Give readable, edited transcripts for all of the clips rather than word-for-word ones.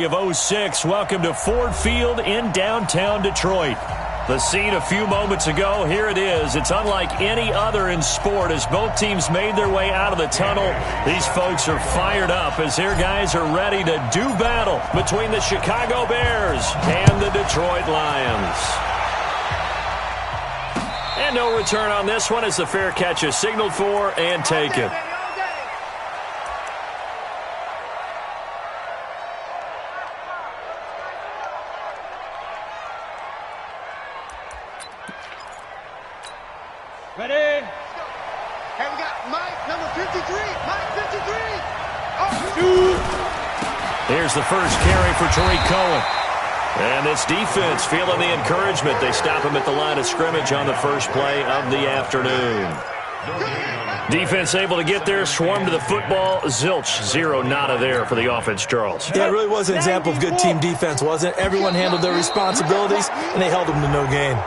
Of 06, welcome to Ford Field in downtown Detroit. The scene a few moments ago, here it is. It's unlike any other in sport as both teams made their way out of the tunnel. These folks are fired up as their guys are ready to do battle between the Chicago Bears and the Detroit Lions. And no return on this one as the fair catch is signaled for and taken. Ready? Hey, we got Mike, number 53. Mike, 53. Oh, Here's the first carry for Tariq Cohen. And this defense feeling the encouragement. They stop him at the line of scrimmage on the first play of the afternoon. Defense able to get there, swarm to the football. Zilch, zero, nada there for the offense, Charles. Yeah, it really was an example of good team defense, wasn't it? Everyone handled their responsibilities, and they held them to no gain.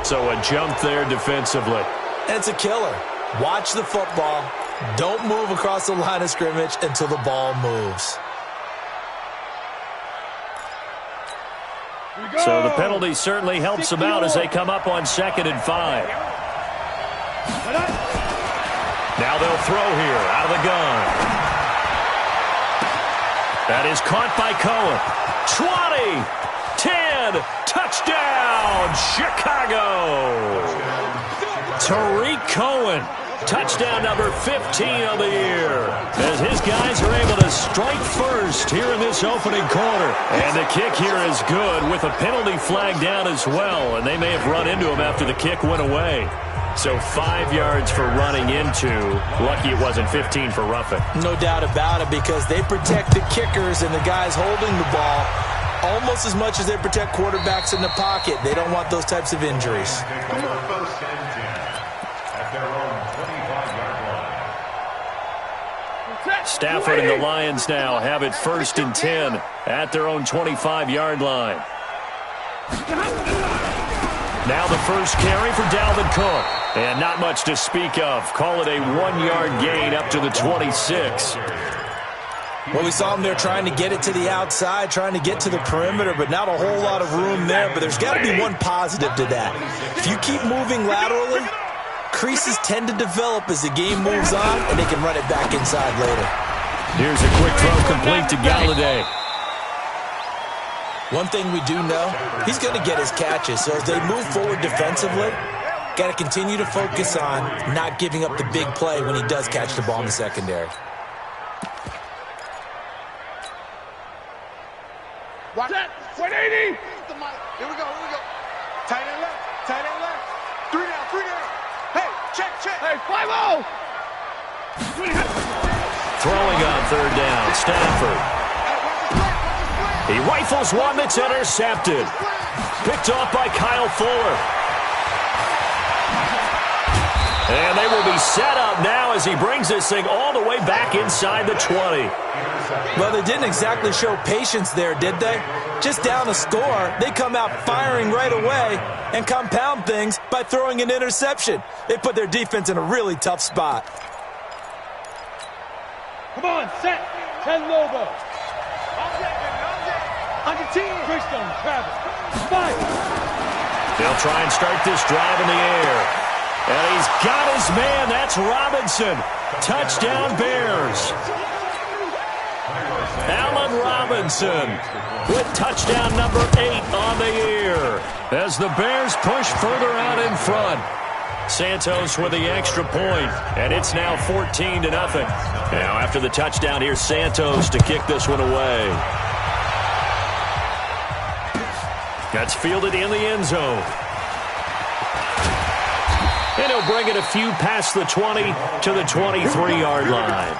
So a jump there defensively. And it's a killer. Watch the football. Don't move across the line of scrimmage until the ball moves. So the penalty certainly helps them out as they come up on 2nd and 5. Now they'll throw here out of the gun. That is caught by Cohen. 20, 10, touchdown, Chicago. Tariq Cohen, touchdown number 15 of the year, as his guys are able to strike first here in this opening quarter. And the kick here is good with a penalty flag down as well, and they may have run into him after the kick went away. So 5 yards for running into. Lucky it wasn't 15 for roughing. No doubt about it, because they protect the kickers and the guys holding the ball almost as much as they protect quarterbacks in the pocket. They don't want those types of injuries. Stafford and the Lions now have it 1st and 10 at their own 25-yard line. Now the first carry for Dalvin Cook. And not much to speak of. Call it a 1-yard gain up to the 26. Well, we saw him there trying to get it to the outside, trying to get to the perimeter, but not a whole lot of room there. But there's got to be one positive to that. If you keep moving laterally, creases tend to develop as the game moves on, and they can run it back inside later. Here's a quick throw complete to Galladay. One thing we do know, he's going to get his catches. So as they move forward defensively, got to continue to focus on not giving up the big play when he does catch the ball in the secondary. watch that. 180. Here we go. Tight end left. 3 down. Hey, check. Hey, 5-0. Throwing on 3rd down, Stafford. He rifles one that's intercepted. Picked off by Kyle Fuller. And they will be set up now as he brings this thing all the way back inside the 20. Well, they didn't exactly show patience there, did they? Just down a score, they come out firing right away and compound things by throwing an interception. They put their defense in a really tough spot. Come on, set. 10 Lobo. On your team. Christian, Travis. 5. They'll try and start this drive in the air. And he's got his man. That's Robinson. Touchdown, Bears. Allen Robinson with touchdown number 8 on the year as the Bears push further out in front. Santos with the extra point, and it's now 14-0. Now after the touchdown, here's Santos to kick this one away. That's fielded in the end zone. And he'll bring it a few past the 20 to the 23-yard line.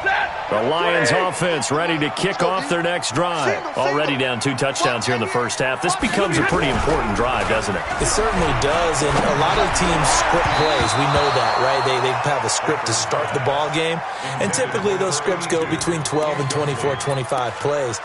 Set. The Lions offense ready to kick off their next drive. Already down 2 touchdowns here in the first half. This becomes a pretty important drive, doesn't it? It certainly does, and a lot of teams script plays. We know that, right? They have a script to start the ball game, and typically those scripts go between 12 and 24, 25 plays.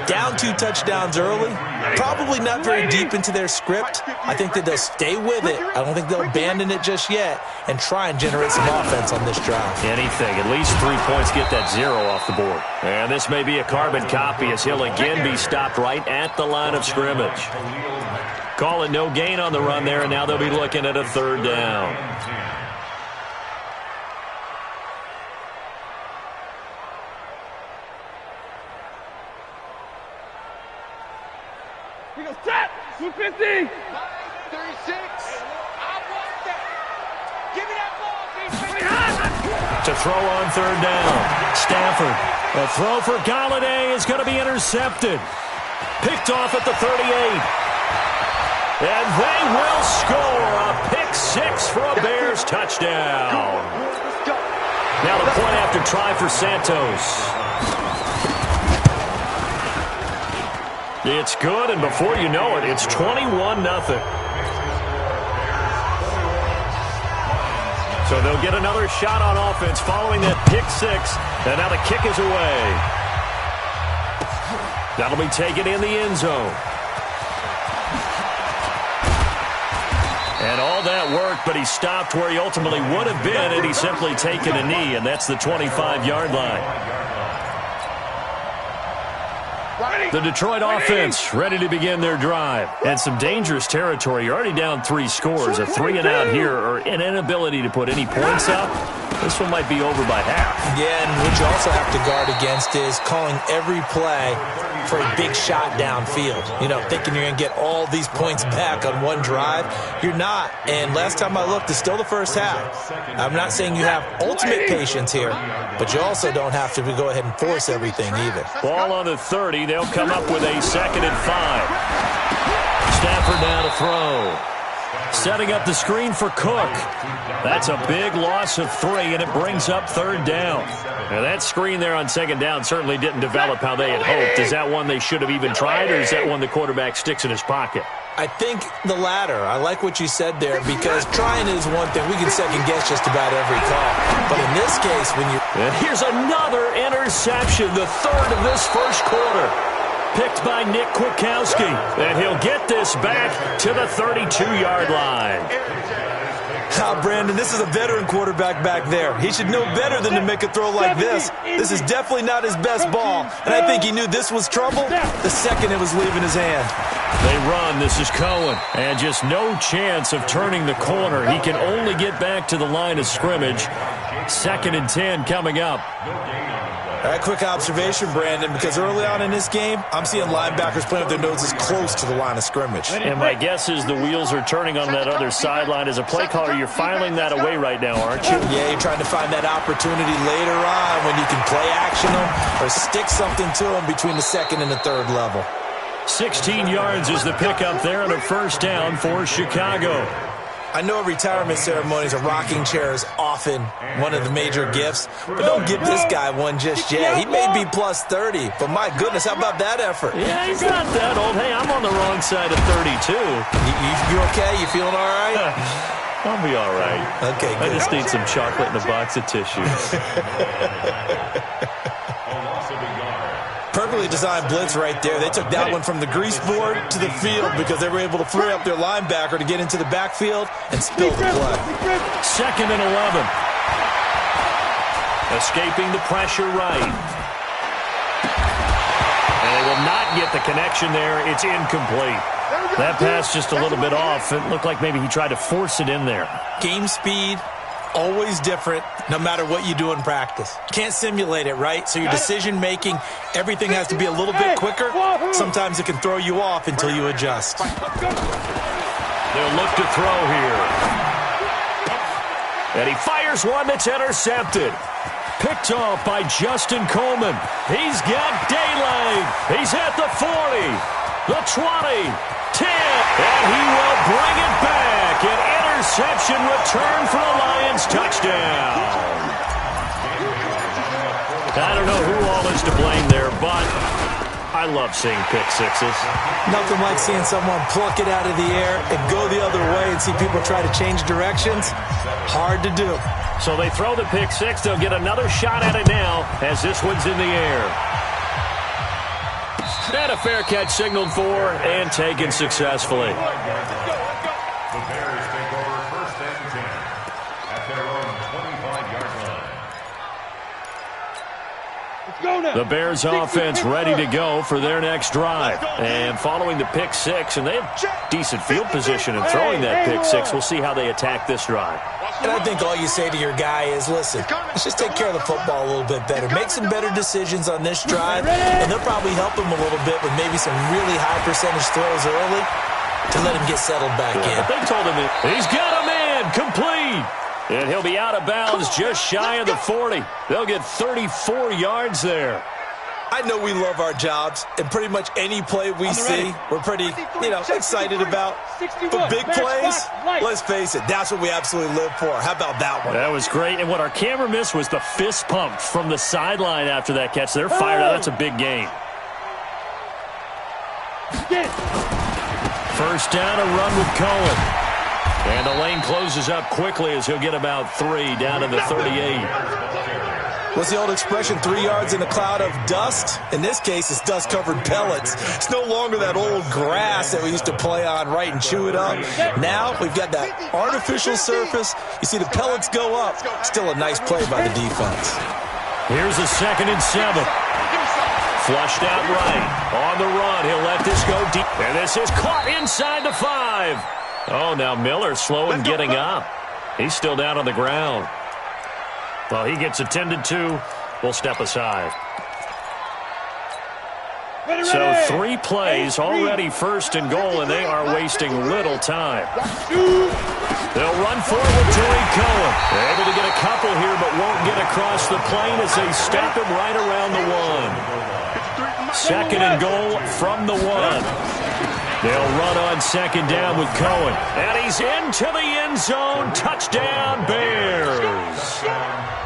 Down 2 touchdowns early, probably not very deep into their script. I think that they'll stay with it. I don't think they'll abandon it just yet and try and generate some offense on this drive. Anything, at least 3 points, get that 0 off the board. And this may be a carbon copy as he'll again be stopped right at the line of scrimmage. Call it no gain on the run there, and now they'll be looking at a 3rd down. He goes, tap! 250! 36! Give me that ball, to throw on 3rd down. Stafford. A throw for Galladay is going to be intercepted. Picked off at the 38. And they will score a pick 6 for a Bears touchdown. Now the point after try for Santos. It's good, and before you know it, it's 21-0. So they'll get another shot on offense following that pick 6. And now the kick is away. That'll be taken in the end zone. And all that worked, but he stopped where he ultimately would have been, and he's simply taken a knee, and that's the 25-yard line. The Detroit offense ready to begin their drive. And some dangerous territory. You're already down 3 scores. A 3-and-out here, or an inability to put any points up. This one might be over by half. Yeah, and what you also have to guard against is calling every play for a big shot downfield. You know, thinking you're going to get all these points back on one drive. You're not. And last time I looked, it's still the first half. I'm not saying you have ultimate patience here, but you also don't have to go ahead and force everything either. Ball on the 30. They'll come up with a 2nd and 5. Stafford now to throw. Setting up the screen for Cook. That's a big loss of 3, and it brings up 3rd down. Now that screen there on 2nd down certainly didn't develop how they had hoped. Is that one they should have even tried, or is that one the quarterback sticks in his pocket? I think the latter. I like what you said there, because trying is one thing. We can second-guess just about every call. But in this case, when you... And here's another interception, the 3rd of this first quarter. Picked by Nick Kwiatkowski. And he'll get this back to the 32-yard line. Brandon, this is a veteran quarterback back there. He should know better than to make a throw like this. This is definitely not his best ball, and I think he knew this was trouble the second it was leaving his hand. They run. This is Cohen, and just no chance of turning the corner. He can only get back to the line of scrimmage. 2nd and 10 coming up. All right, quick observation, Brandon, because early on in this game, I'm seeing linebackers playing with their noses close to the line of scrimmage. And my guess is the wheels are turning on that other sideline. As a play caller, you're filing that away right now, aren't you? Yeah, you're trying to find that opportunity later on when you can play action them or stick something to them between the 2nd and the 3rd level. 16 yards is the pickup there on a 1st down for Chicago. I know retirement ceremonies, a rocking chair is often one of the major gifts, but don't give this guy one just yet. He may be plus 30, but my goodness, how about that effort? Yeah, he's not that old. Hey, I'm on the wrong side of 32. You okay? You feeling all right? I'll be all right. Okay, good. I just need some chocolate and a box of tissues. Perfectly designed blitz right there. They took that one from the grease board to the field because they were able to free up their linebacker to get into the backfield and spill the play. 2nd and 11. Escaping the pressure right. And they will not get the connection there. It's incomplete. That pass just a little bit off. It looked like maybe he tried to force it in there. Game speed, always different, no matter what you do in practice. Can't simulate it, right? So your decision-making, everything has to be a little bit quicker. Sometimes it can throw you off until you adjust. They'll look to throw here. And he fires one that's intercepted. Picked off by Justin Coleman. He's got daylight. He's at the 40, the 20, 10, and he will bring it back. An interception return for the Lions touchdown. I don't know who all is to blame there, but I love seeing pick sixes. Nothing like seeing someone pluck it out of the air and go the other way and see people try to change directions. Hard to do. So they throw the pick six. They'll get another shot at it now as this one's in the air. And a fair catch signaled for and taken successfully. The Bears take over first and 10 at their own 25-yard line. The Bears offense ready to go for their next drive. And following the pick six, and they have decent field position in throwing that pick six. We'll see how they attack this drive. And I think all you say to your guy is, listen, let's just take care of the football a little bit better. Make some better decisions on this drive, and they'll probably help him a little bit with maybe some really high percentage throws early to let him get settled back in. They told him he's got a man complete. And he'll be out of bounds just shy of the 40. They'll get 34 yards there. I know we love our jobs, and pretty much any play we see, we're pretty, excited about. But big plays, let's face it, that's what we absolutely live for. How about that one? That was great, and what our camera missed was the fist pump from the sideline after that catch. They're fired out. That's a big gain. First down, a run with Cohen. And the lane closes up quickly as he'll get about 3 down to the 38. What's the old expression, 3 yards in a cloud of dust? In this case, it's dust-covered pellets. It's no longer that old grass that we used to play on, right, and chew it up. Now we've got that artificial surface. You see the pellets go up. Still a nice play by the defense. Here's a 2nd and 7. Flushed out right. On the run, he'll let this go deep. And this is caught inside the 5. Oh, now Miller slow in getting up. He's still down on the ground. Well, he gets attended to. We'll step aside. So 3 plays, already 1st and goal, and they are wasting little time. They'll run forward to Cohen. They're able to get a couple here, but won't get across the plane as they stop him right around the 1. 2nd and goal from the 1. They'll run on 2nd down with Cohen. And he's into the end zone. Touchdown, Bears.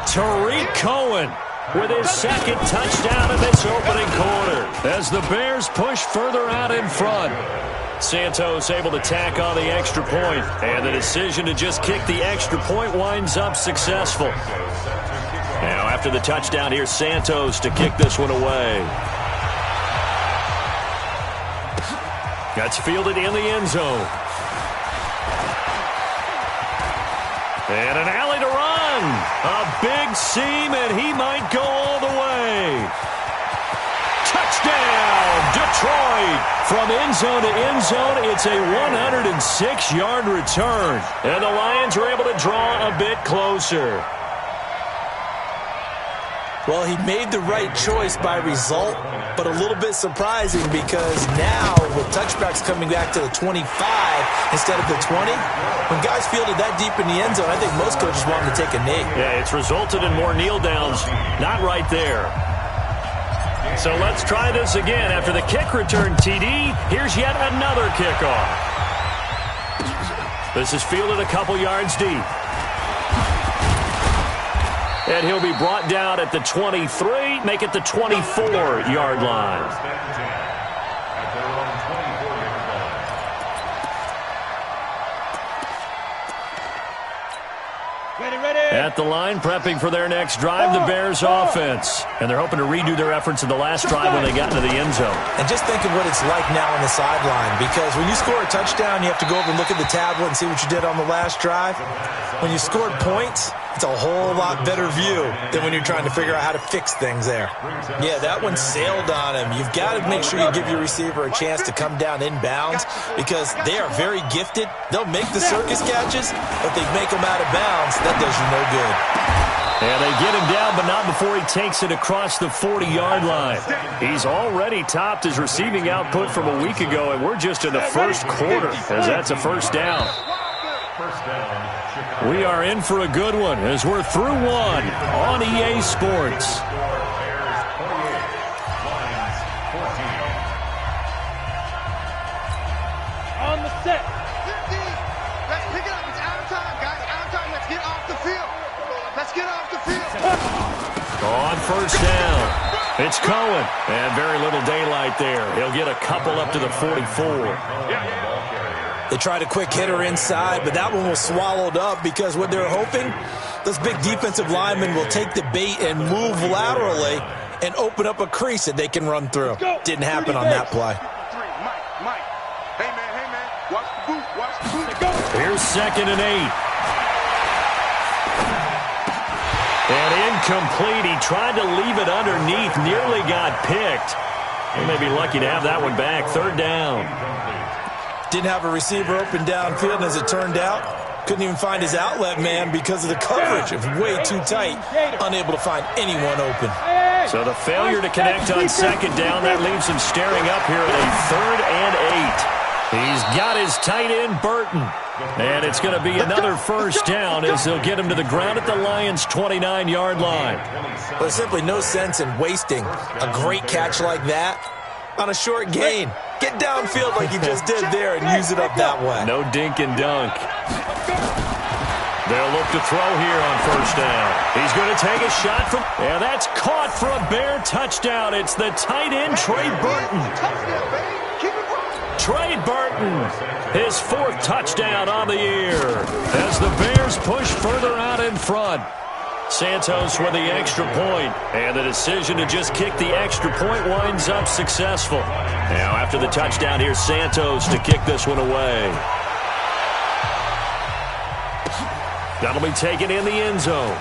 Tariq Cohen with his 2nd touchdown in this opening quarter as the Bears push further out in front. Santos able to tack on the extra point, and the decision to just kick the extra point winds up successful. Now after the touchdown, here's Santos to kick this one away. That's fielded in the end zone. And an alley to run. A big seam, and he might go all the way. Touchdown, Detroit. From end zone to end zone, it's a 106-yard return. And the Lions are able to draw a bit closer. Well, he made the right choice by result, but a little bit surprising because now with touchbacks coming back to the 25 instead of the 20, when guys fielded that deep in the end zone, I think most coaches want them to take a knee. Yeah, it's resulted in more kneel downs. Not right there. So let's try this again. After the kick return TD, here's yet another kickoff. This is fielded a couple yards deep. And he'll be brought down at the 23, make it the 24-yard line. At the line, prepping for their next drive, the Bears offense. And they're hoping to redo their efforts in the last drive when they got into the end zone. And just think of what it's like now on the sideline, because when you score a touchdown, you have to go over and look at the tablet and see what you did on the last drive. When you scored points, it's a whole lot better view than when you're trying to figure out how to fix things there. Yeah, that one sailed on him. You've got to make sure you give your receiver a chance to come down inbounds because they are very gifted. They'll make the circus catches, but they make them out of bounds. That does you no good. And they get him down, but not before he takes it across the 40-yard line. He's already topped his receiving output from a week ago, and we're just in the first quarter as that's a first down. We are in for a good one as we're through one on EA Sports. On the set. 15. Let's pick it up. It's out of time, guys. Out of time. Let's get off the field. Let's get off the field. On first down, it's Cohen. And very little daylight there. He'll get a couple up to the 44. They tried a quick hitter inside, but that one was swallowed up because what they're hoping, those big defensive linemen will take the bait and move laterally and open up a crease that they can run through. Didn't happen on that play. Mike. Hey, man. Watch the boot. Go. Here's 2nd and 8. And incomplete. He tried to leave it underneath. Nearly got picked. He may be lucky to have that one back. 3rd down. Didn't have a receiver open downfield, and as it turned out, couldn't even find his outlet man because of the coverage. It was way too tight. Unable to find anyone open. So the failure to connect on 2nd down, that leaves him staring up here at a 3rd and 8. He's got his tight end, Burton. And it's going to be another first down as they'll get him to the ground at the Lions' 29-yard line. Well, there's simply no sense in wasting a great catch like that on a short gain. Get downfield like you just did there and use it up that way. No dink and dunk. They'll look to throw here on first down. He's going to take a shot from... And that's caught for a Bear touchdown. It's the tight end, Trey Burton. Trey Burton, his 4th touchdown on the year as the Bears push further out in front. Santos with the extra point, and the decision to just kick the extra point winds up successful. Now after the touchdown, here's Santos to kick this one away. That'll be taken in the end zone.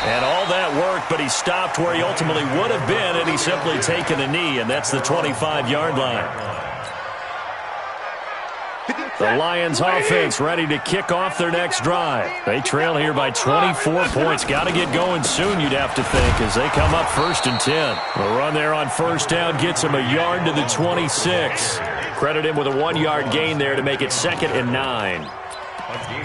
And all that worked, but he stopped where he ultimately would have been, and he's simply taken a knee, and that's the 25-yard line. The Lions offense ready to kick off their next drive. They trail here by 24 points. Got to get going soon, you'd have to think, as they come up 1st and 10. A run there on first down gets him a yard to the 26. Credit him with a 1-yard gain there to make it 2nd and 9.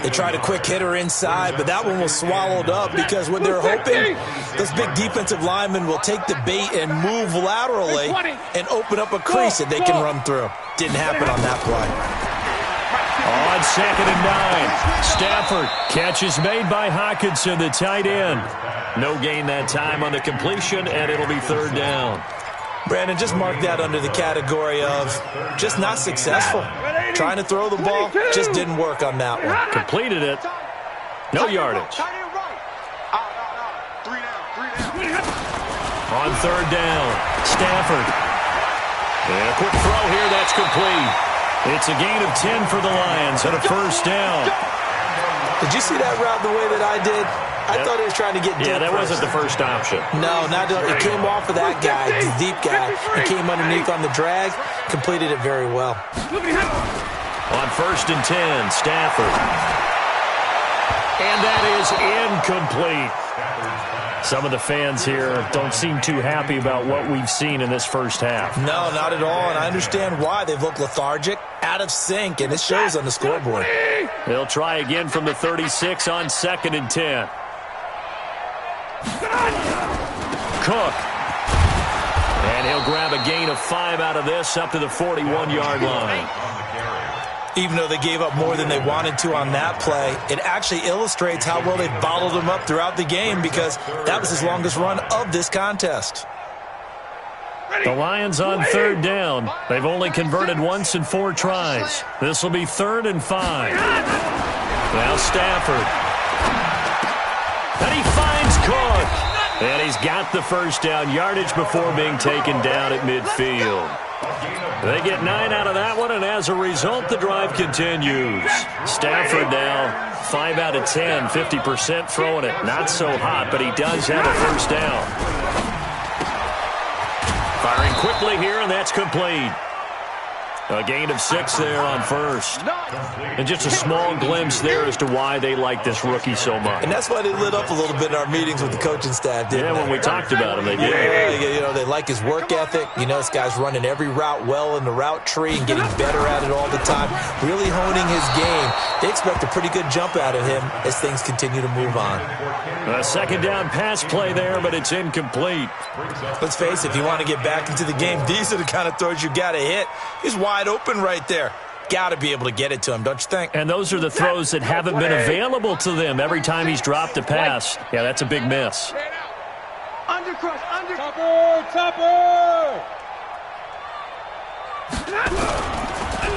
They tried a quick hitter inside, but that one was swallowed up because what they're hoping, those big defensive linemen will take the bait and move laterally and open up a crease that they can run through. Didn't happen on that play. On 2nd and 9, Stafford. Catch is made by Hockenson, the tight end. No gain that time on the completion, and it'll be 3rd down. Brandon, just mark that under the category of just not successful. Trying to throw the ball, just didn't work on that one. Completed it. No yardage. On 3rd down, Stafford. And a quick throw here, that's complete. It's a gain of 10 for the Lions and a first down. Did you see that route the way that I did? I thought he was trying to get deep. Yeah, that wasn't the first option. No, not it came off of that guy, the deep guy. It came underneath on the drag, completed it very well. On 1st and 10, Stafford. And that is incomplete. Some of the fans here don't seem too happy about what we've seen in this first half. No, not at all, and I understand why. They've looked lethargic, out of sync, and it shows on the scoreboard. They'll try again from the 36 on 2nd and 10. Cook. And he'll grab a gain of 5 out of this up to the 41-yard line. Even though they gave up more than they wanted to on that play, it actually illustrates how well they bottled them up throughout the game because that was his longest run of this contest. The Lions on 3rd down. They've only converted once in 4 tries. This will be 3rd and 5. Now Stafford. And he finds Cook. And he's got the first down yardage before being taken down at midfield. They get 9 out of that one, and as a result, the drive continues. Stafford now 5 out of 10, 50% throwing it. Not so hot, but he does have a first down. Firing quickly here, and that's complete. A gain of 6 there on first. And just a small glimpse there as to why they like this rookie so much. And that's why they lit up a little bit in our meetings with the coaching staff, didn't they? When we talked about him, they did. Yeah, you know, they like his work ethic. You know, this guy's running every route well in the route tree and getting better at it all the time. Really honing his game. They expect a pretty good jump out of him as things continue to move on. A 2nd down pass play there, but it's incomplete. Let's face it, if you want to get back into the game, these are the kind of throws you got to hit. He's wide open right there. got to be able to get it to him, don't you think? And those are the throws that haven't been available to them every time he's dropped a pass. Yeah, that's a big miss. Undercrush, Topper!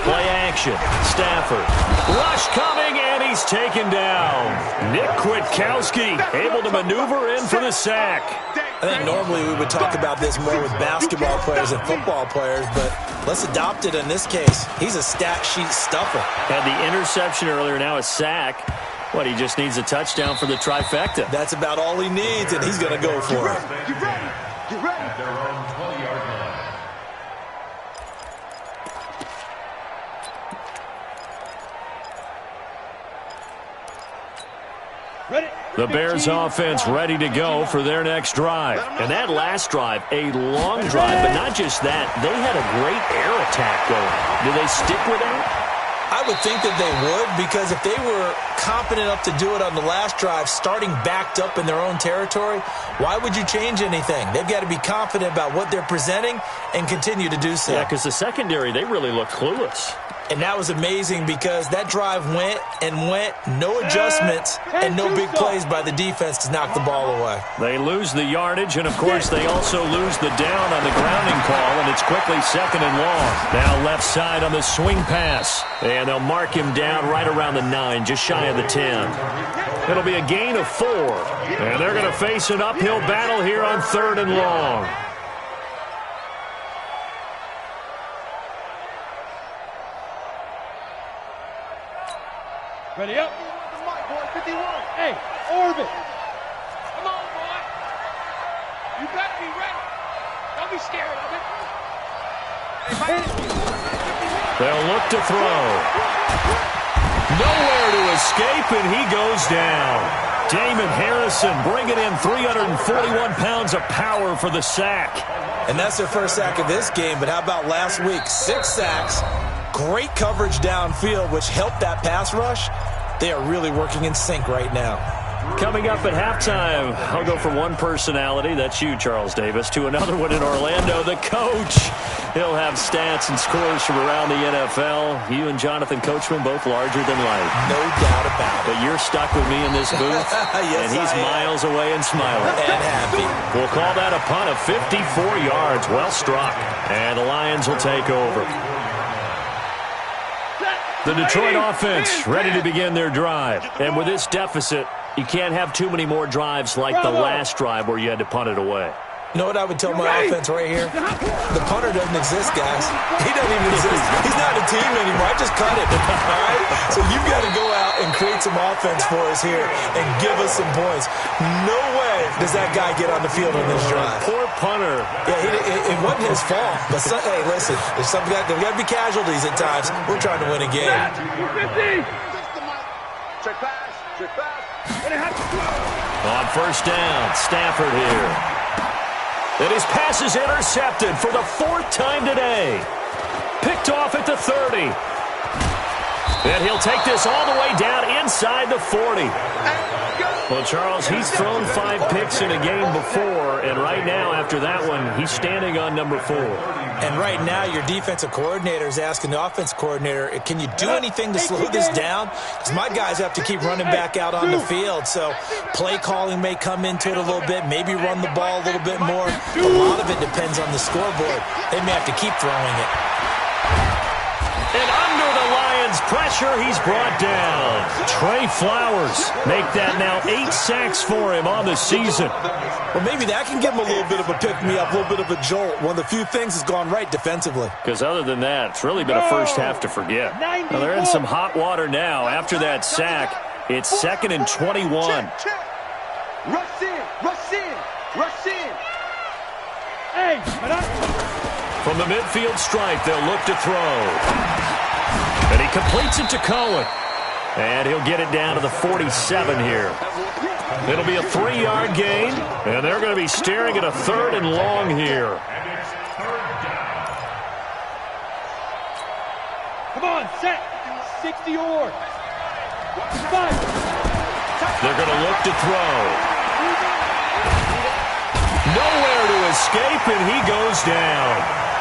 Play action. Stafford. Rush coming, and he's taken down. Nick Kwiatkowski able to maneuver in for the sack. I think normally we would talk about this more with basketball players and football players, but let's adopt it in this case. He's a stat sheet stuffer. Had the interception earlier, now a sack. What, he just needs a touchdown for the trifecta. That's about all he needs, and he's going to go for it. Get ready. At their own 20-yard line. The Bears offense ready to go for their next drive. And that last drive, a long drive, but not just that. They had a great air attack going. Do they stick with that? I would think that they would, because if they were competent enough to do it on the last drive, starting backed up in their own territory, why would you change anything? They've got to be confident about what they're presenting and continue to do so. Yeah, because the secondary, they really look clueless. And that was amazing because that drive went, no adjustments, and no big plays by the defense to knock the ball away. They lose the yardage, and, of course, they also lose the down on the grounding call, and it's quickly 2nd and long. Now left side on the swing pass, and they'll mark him down right around the 9, just shy of the 10. It'll be a gain of 4, and they're going to face an uphill battle here on 3rd and long. Ready up. Hey, Orbit. come on, boy. You better be ready. Don't be scared of it. They'll look to throw. Nowhere to escape, and he goes down. Damon Harrison bringing in 341 pounds of power for the sack. And that's their first sack of this game, but how about last week? 6 sacks, great coverage downfield, which helped that pass rush. They are really working in sync right now. Coming up at halftime, I'll go from one personality, that's you, Charles Davis, to another one in Orlando, the coach. He'll have stats and scores from around the NFL. You and Jonathan Coachman both larger than life. No doubt about it. But you're stuck with me in this booth, Yes, and he's miles away and smiling. And happy. We'll call that a punt of 54 yards. Well struck. And the Lions will take over. The Detroit offense ready to begin their drive. And with this deficit, you can't have too many more drives like the last drive where you had to punt it away. You know what I would tell my offense right here? The punter doesn't exist, guys. He doesn't even exist. He's not a team anymore. I just cut it. All right? So you've got to go out and create some offense for us here and give us some points. No way does that guy get on the field on this drive. Poor punter. Yeah, it wasn't his fault. But, hey, listen, there's got to be casualties at times. We're trying to win a game. Check pass. On first down, Stafford here. And his pass is intercepted for the 4th time today. Picked off at the 30. And he'll take this all the way down inside the 40. Well, Charles, he's thrown 5 picks in a game before, and right now, after that one, he's standing on number 4. And right now, your defensive coordinator is asking the offensive coordinator, can you do anything to slow this down? Because my guys have to keep running back out on the field. So play calling may come into it a little bit, maybe run the ball a little bit more. A lot of it depends on the scoreboard. They may have to keep throwing it. And under the Lions' pressure, he's brought down. Trey Flowers make that now 8 sacks for him on the season. Well, maybe that can give him a little bit of a pick-me-up, a little bit of a jolt. One of the few things has gone right defensively. Because other than that, it's really been a first half to forget. Now, they're in some hot water now. After that sack, it's 2nd and 21. Check. Rush in. Hey, From the midfield stripe, they'll look to throw. And he completes it to Cohen. And he'll get it down to the 47 here. It'll be a 3-yard gain, and they're going to be staring at a 3rd and long here. come on, set. 60 or. 5. They're going to look to throw. Nowhere to escape, and he goes down.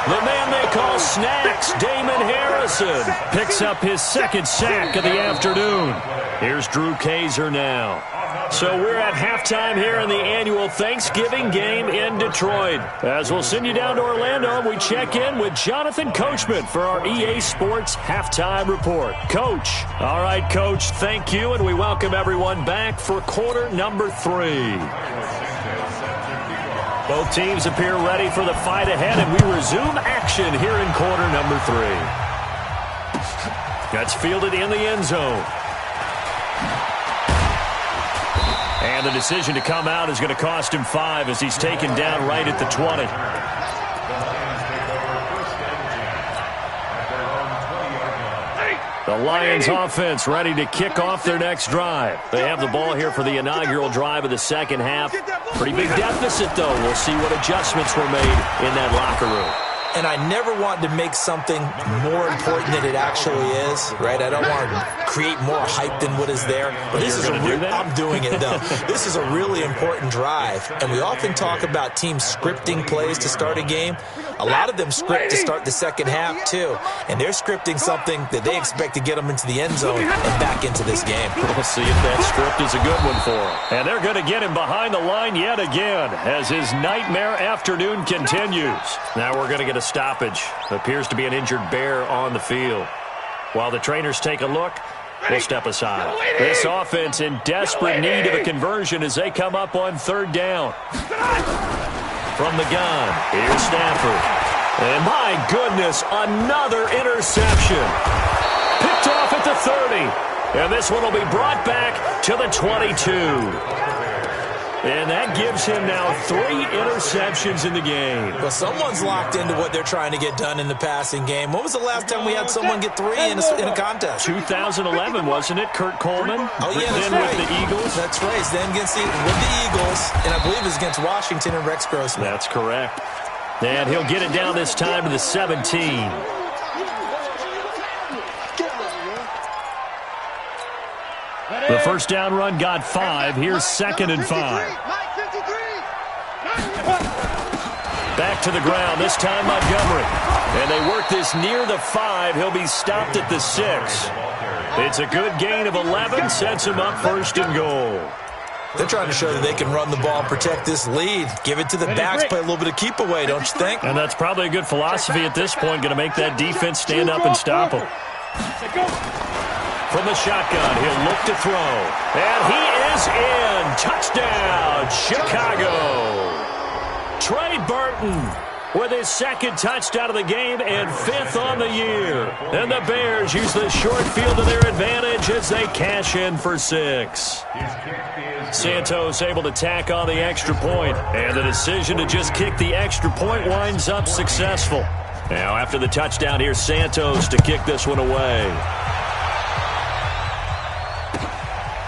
The man they call Snacks, Damon Harrison, picks up his second sack of the afternoon. Here's Drew Kaiser now. So we're at halftime here in the annual Thanksgiving game in Detroit. As we'll send you down to Orlando, we check in with Jonathan Coachman for our EA Sports Halftime Report. Coach. All right, Coach, thank you, and we welcome everyone back for quarter number 3. Both teams appear ready for the fight ahead, and we resume action here in quarter number 3. That's fielded in the end zone. And the decision to come out is going to cost him 5 as he's taken down right at the 20. The Lions offense ready to kick off their next drive. They have the ball here for the inaugural drive of the second half. Pretty big deficit, though. We'll see what adjustments were made in that locker room. And I never want to make something more important than it actually is, right? I don't want to create more hype than what is there. But this is I'm doing it, though. This is a really important drive. And we often talk about teams scripting plays to start a game. A lot of them script to start the second half, too. And they're scripting something that they expect to get them into the end zone and back into this game. We'll see if that script is a good one for him. And they're going to get him behind the line yet again as his nightmare afternoon continues. Now we're going to get a stoppage. Appears to be an injured Bear on the field. While the trainers take a look, we'll step aside. This offense in desperate need of a conversion as they come up on third down. From the gun, here's Stafford. And my goodness, another interception. Picked off at the 30. And this one will be brought back to the 22. And that gives him now 3 interceptions in the game. Well, someone's locked into what they're trying to get done in the passing game. When was the last time we had someone get 3 in a contest? 2011, wasn't it, Kurt Coleman? Oh, yeah, that's then right. With the Eagles. That's right. Then with the Eagles, and I believe it was against Washington and Rex Grossman. That's correct. And he'll get it down this time to the 17. The first down run got 5. Here's 2nd and 5. Back to the ground, this time Montgomery. And they work this near the 5. He'll be stopped at the 6. It's a good gain of 11, sets him up 1st and goal. They're trying to show that they can run the ball, protect this lead. Give it to the backs, play a little bit of keep away, don't you think? And that's probably a good philosophy at this point, going to make that defense stand up and stop him. From the shotgun, he'll look to throw. And he is in. Touchdown, Chicago. Trey Burton with his 2nd touchdown of the game and 5th on the year. And the Bears use the short field to their advantage as they cash in for 6. Santos able to tack on the extra point. And the decision to just kick the extra point winds up successful. Now after the touchdown, here's Santos to kick this one away.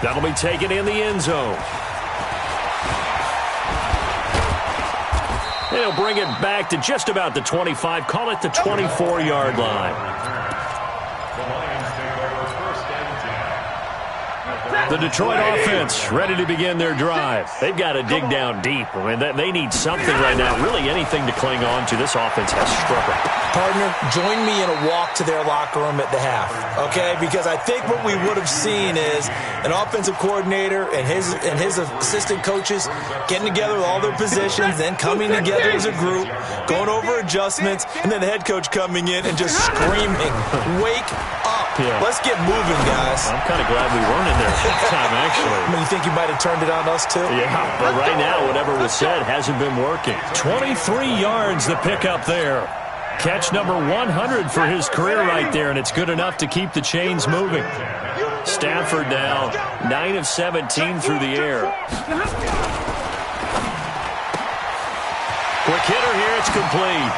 That'll be taken in the end zone. They'll bring it back to just about the 25. Call it the 24-yard line. The Detroit offense ready to begin their drive. They've got to dig down deep. I mean, they need something right now, really anything to cling on to. This offense has struggled. Partner, join me in a walk to their locker room at the half, okay? Because I think what we would have seen is an offensive coordinator and his assistant coaches getting together with all their positions, then coming together as a group, going over adjustments, and then the head coach coming in and just screaming, "Wake up. Yeah. Let's get moving, guys." I'm kind of glad we weren't in there at that time, actually. I mean, you think you might have turned it on us, too? Yeah, but right now, whatever was said hasn't been working. 23 yards the pickup there. Catch number 100 for his career right there, and it's good enough to keep the chains moving. Stafford now 9 of 17 through the air. Quick hitter here, it's complete.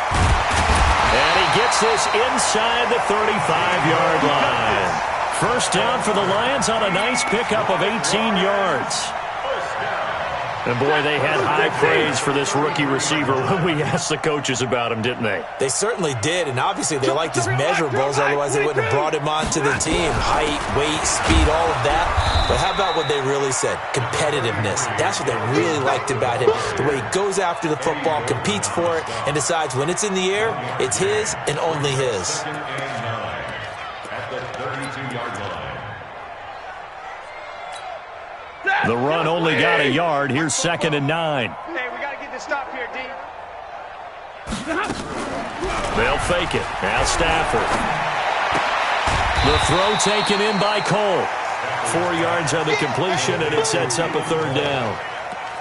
And he gets this inside the 35-yard line. First down for the Lions on a nice pickup of 18 yards. And, boy, they had high praise for this rookie receiver when we asked the coaches about him, didn't they? They certainly did, and obviously they liked his measurables. Otherwise, they wouldn't have brought him onto the team. Height, weight, speed, all of that. But how about what they really said? Competitiveness. That's what they really liked about him. The way he goes after the football, competes for it, and decides when it's in the air, it's his and only his. At the 32-yard line. The run only got a yard. Here's 2nd and 9. Hey, we got to get this stop here, D. They'll fake it. Now Stafford. The throw taken in by Cole. 4 yards on the completion, and it sets up a 3rd down.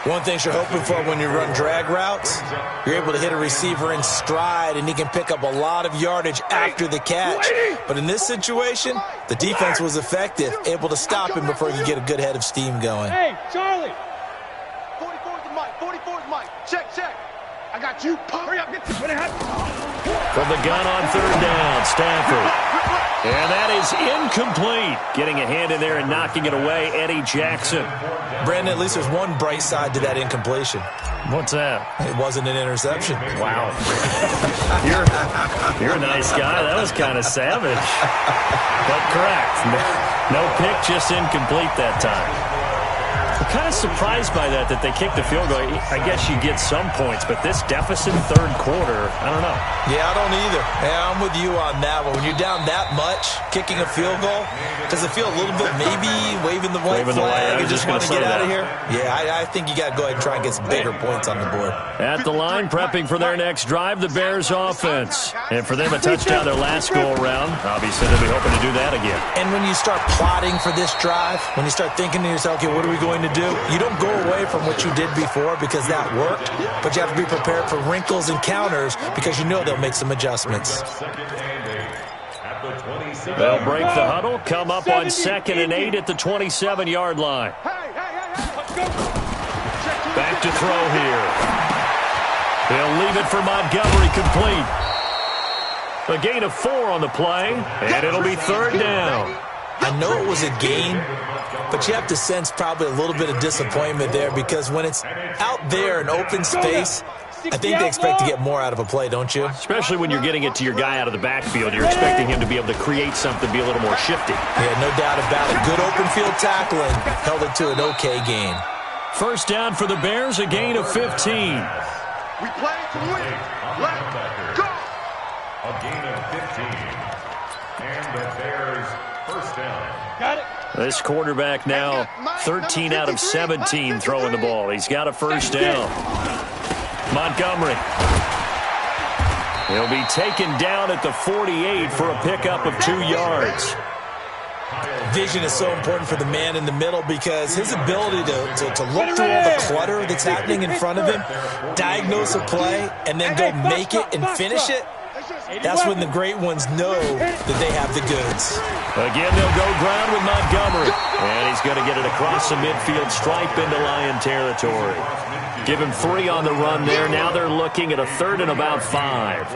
One thing you're hoping for when you run drag routes, you're able to hit a receiver in stride, and he can pick up a lot of yardage after the catch. But in this situation, the defense was effective, able to stop him before he could get a good head of steam going. Hey, Charlie. 44's the mic. 44's mic. Check, check. I got you. Hurry up. Get this. What happened? From the gun on 3rd down, Stafford. And that is incomplete. Getting a hand in there and knocking it away, Eddie Jackson. Brandon, at least there's one bright side to that incompletion. What's that? It wasn't an interception. Wow. You're a nice guy. That was kind of savage. But correct. No pick, just incomplete that time. I'm kind of surprised by that they kicked the field goal. I guess you get some points, but this deficit 3rd quarter, I don't know. Yeah, I don't either. Yeah, I'm with you on that one. When you're down that much, kicking a field goal, does it feel a little bit maybe waving the white flag and just want to get out of here? Yeah, I think you got to go ahead and try and get some bigger points on the board. At the line, prepping for their next drive, the Bears offense. And for them, a touchdown their last go-around. Obviously, they'll be hoping to do that again. And when you start plotting for this drive, when you start thinking to yourself, okay, what are we going to do? You don't go away from what you did before because that worked, but you have to be prepared for wrinkles and counters because you know they'll make some adjustments. They'll break the huddle, come up on 2nd and 8 at the 27-yard line. Back to throw here. They'll leave it for Montgomery, complete. A gain of 4 on the play, and it'll be 3rd down. I know it was a gain, but you have to sense probably a little bit of disappointment there because when it's out there in open space, I think they expect to get more out of a play, don't you? Especially when you're getting it to your guy out of the backfield. You're expecting him to be able to create something, be a little more shifty. Yeah, no doubt about it. Good open field tackling held it to an okay gain. 1st down for the Bears, a gain of 15. We play to win. Let's go. A gain of 15. And the Bears 1st down. Got it. This quarterback now 13 out of 17 throwing the ball. He's got a 1st down. Montgomery. He'll be taken down at the 48 for a pickup of 2 yards. Vision is so important for the man in the middle because his ability to look through all the clutter that's happening in front of him, diagnose a play, and then go make it and finish it, that's when the great ones know that they have the goods. Again, they'll go ground with Montgomery. And he's going to get it across the midfield stripe into Lion territory. Give him 3 on the run there. Now they're looking at a 3rd and about 5.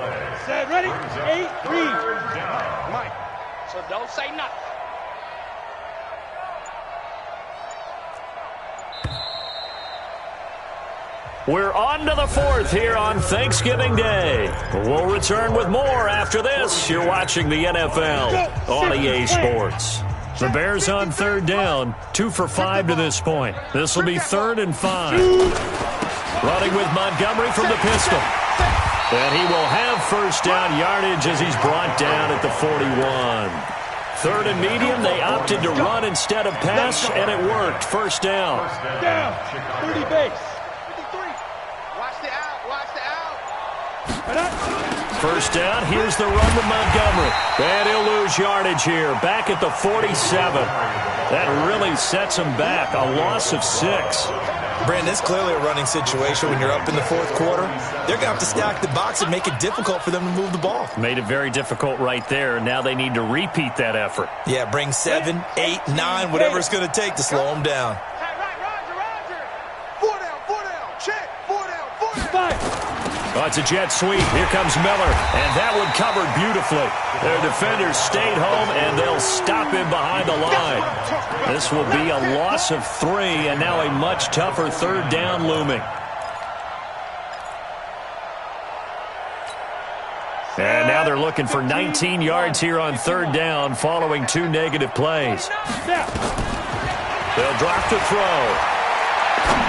Set, ready? 8, read. Mike, so don't say nothing. We're on to the 4th here on Thanksgiving Day. We'll return with more after this. You're watching the NFL on EA Sports. The Bears on 3rd down, 2 for 5 to this point. This will be 3rd and 5. Running with Montgomery from the pistol. And he will have 1st down yardage as he's brought down at the 41. 3rd and medium, they opted to run instead of pass, and it worked. 1st down. Down. 30 base. 53. Watch the out. Watch the out. 1st down, here's the run with Montgomery. And he'll lose yardage here, back at the 47. That really sets him back, a loss of 6. Brandon, it's clearly a running situation when you're up in the 4th quarter. They're going to have to stack the box and make it difficult for them to move the ball. Made it very difficult right there. Now they need to repeat that effort. Yeah, bring 7, 8, 9, whatever it's going to take to slow them down. Hey, right, Roger. 4 down. Check. 4 down. 4 down. Oh, it's a jet sweep. Here comes Miller, and that one covered beautifully. Their defenders stayed home, and they'll stop him behind the line. This will be a loss of 3, and now a much tougher third down looming. And now they're looking for 19 yards here on third down following 2 negative plays. They'll drop the throw.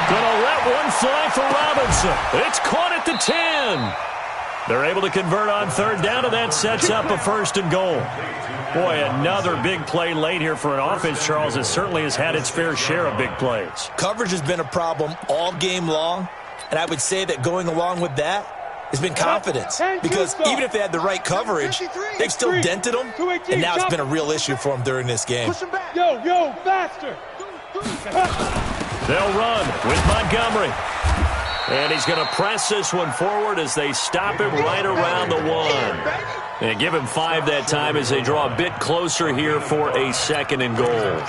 Gonna let one fly for Robinson. It's caught at the 10. They're able to convert on third down, and that sets up a 1st and goal. Boy, another big play late here for an offense, Charles, that certainly has had its fair share of big plays. Coverage has been a problem all game long, and I would say that going along with that has been confidence. Because even if they had the right coverage, they've still dented them, and now it's been a real issue for them during this game. Yo, faster. They'll run with Montgomery. And he's going to press this one forward as they stop him right around the 1. And give him 5 that time as they draw a bit closer here for a 2nd and goal.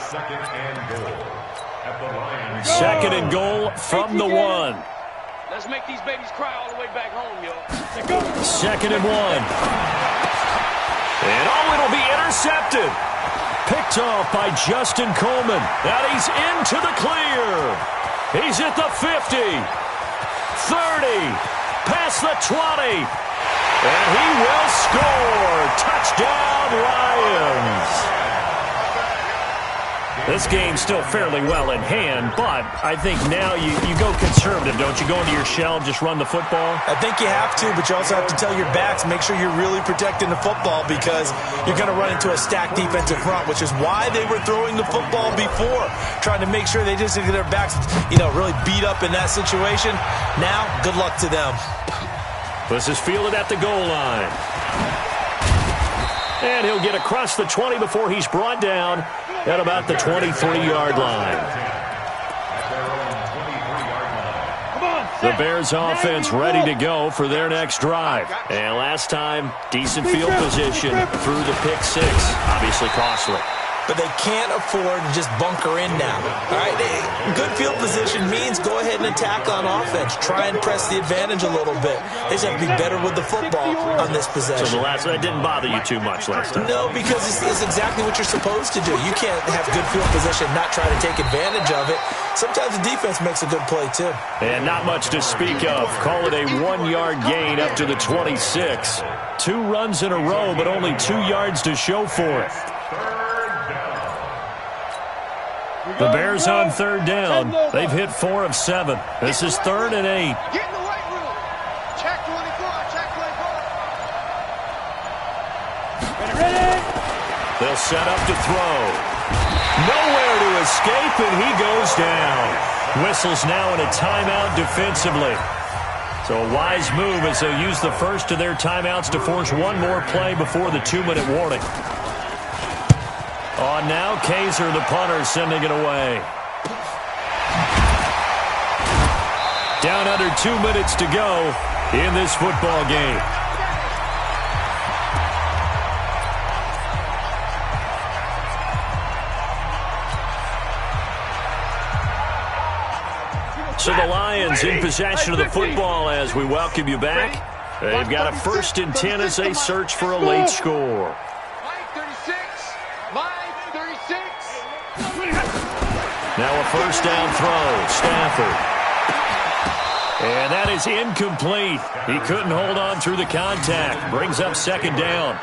2nd and goal from the 1. Let's make these babies cry all the way back home, yo. 2nd and 1. And it'll be intercepted. Picked off by Justin Coleman. And he's into the clear. He's at the 50. 30. Past the 20. And he will score. Touchdown, Lions. This game's still fairly well in hand, but I think now you go conservative, don't you? Go into your shell and just run the football? I think you have to, but you also have to tell your backs, make sure you're really protecting the football because you're going to run into a stacked defensive front, which is why they were throwing the football before, trying to make sure they just get their backs, really beat up in that situation. Now, good luck to them. This is fielded at the goal line. And he'll get across the 20 before he's brought down at about the 23-yard line. The Bears offense ready to go for their next drive. And last time, decent field position through the pick 6. Obviously costly. But they can't afford to just bunker in now. All right, good field position means go ahead and attack on offense. Try and press the advantage a little bit. They just have to be better with the football on this possession. So that didn't bother you too much last time? No, because it's exactly what you're supposed to do. You can't have good field position and not try to take advantage of it. Sometimes the defense makes a good play, too. And not much to speak of. Call it a 1-yard gain up to the 26. 2 runs in a row, but only 2 yards to show for it. The Bears on third down. They've hit 4 of 7. This is 3rd and 8. Get in the weight room. Check 24. Check 24. Ready. They'll set up to throw. Nowhere to escape, and he goes down. Whistles now in a timeout defensively. So a wise move as they use the first of their timeouts to force one more play before the 2-minute warning. On now, Kaiser, the punter, sending it away. Down under 2 minutes to go in this football game. So the Lions in possession of the football as we welcome you back. They've got a 1st and 10 as they search for a late score. Now a 1st down throw. Stafford. And that is incomplete. He couldn't hold on through the contact. Brings up 2nd down.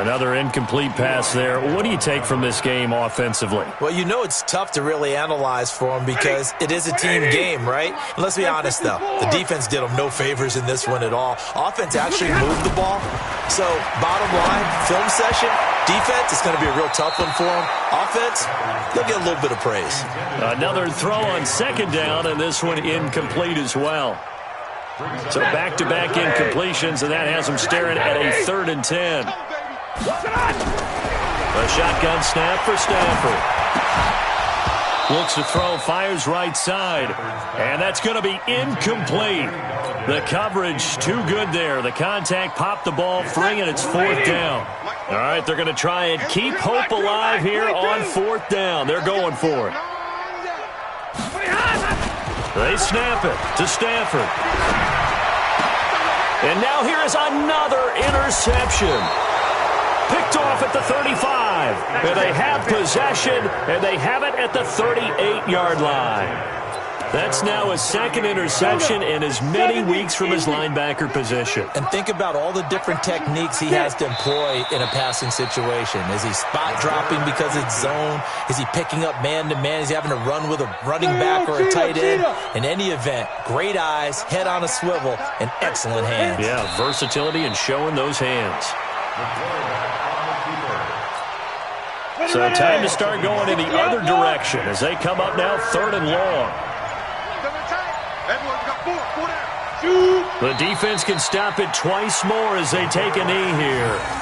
Another incomplete pass there. What do you take from this game offensively? Well, it's tough to really analyze for them because it is a team game, right? Let's be honest, though. The defense did them no favors in this one at all. Offense actually moved the ball. So, bottom line, film session, defense, it's going to be a real tough one for them. Offense, they'll get a little bit of praise. Another throw on 2nd down, and this one incomplete as well. So back-to-back incompletions, and that has them staring at a 3rd and 10. A shotgun snap for Stafford. Looks to throw, fires right side, and that's going to be incomplete. The coverage too good there. The contact popped the ball free, and it's 4th down. All right, they're going to try and keep hope alive here on 4th down. They're going for it. They snap it to Stafford. And now here is another interception. Picked off at the 35. And they have possession, and they have it at the 38-yard line. That's now his second interception in as many weeks from his linebacker position. And think about all the different techniques he has to employ in a passing situation. Is he spot dropping because it's zone? Is he picking up man-to-man? Is he having to run with a running back or a tight end? In any event, great eyes, head on a swivel, and excellent hands. Yeah, versatility and showing those hands. So time to start going in the other direction as they come up now 3rd and long. The defense can stop it twice more as they take a knee here.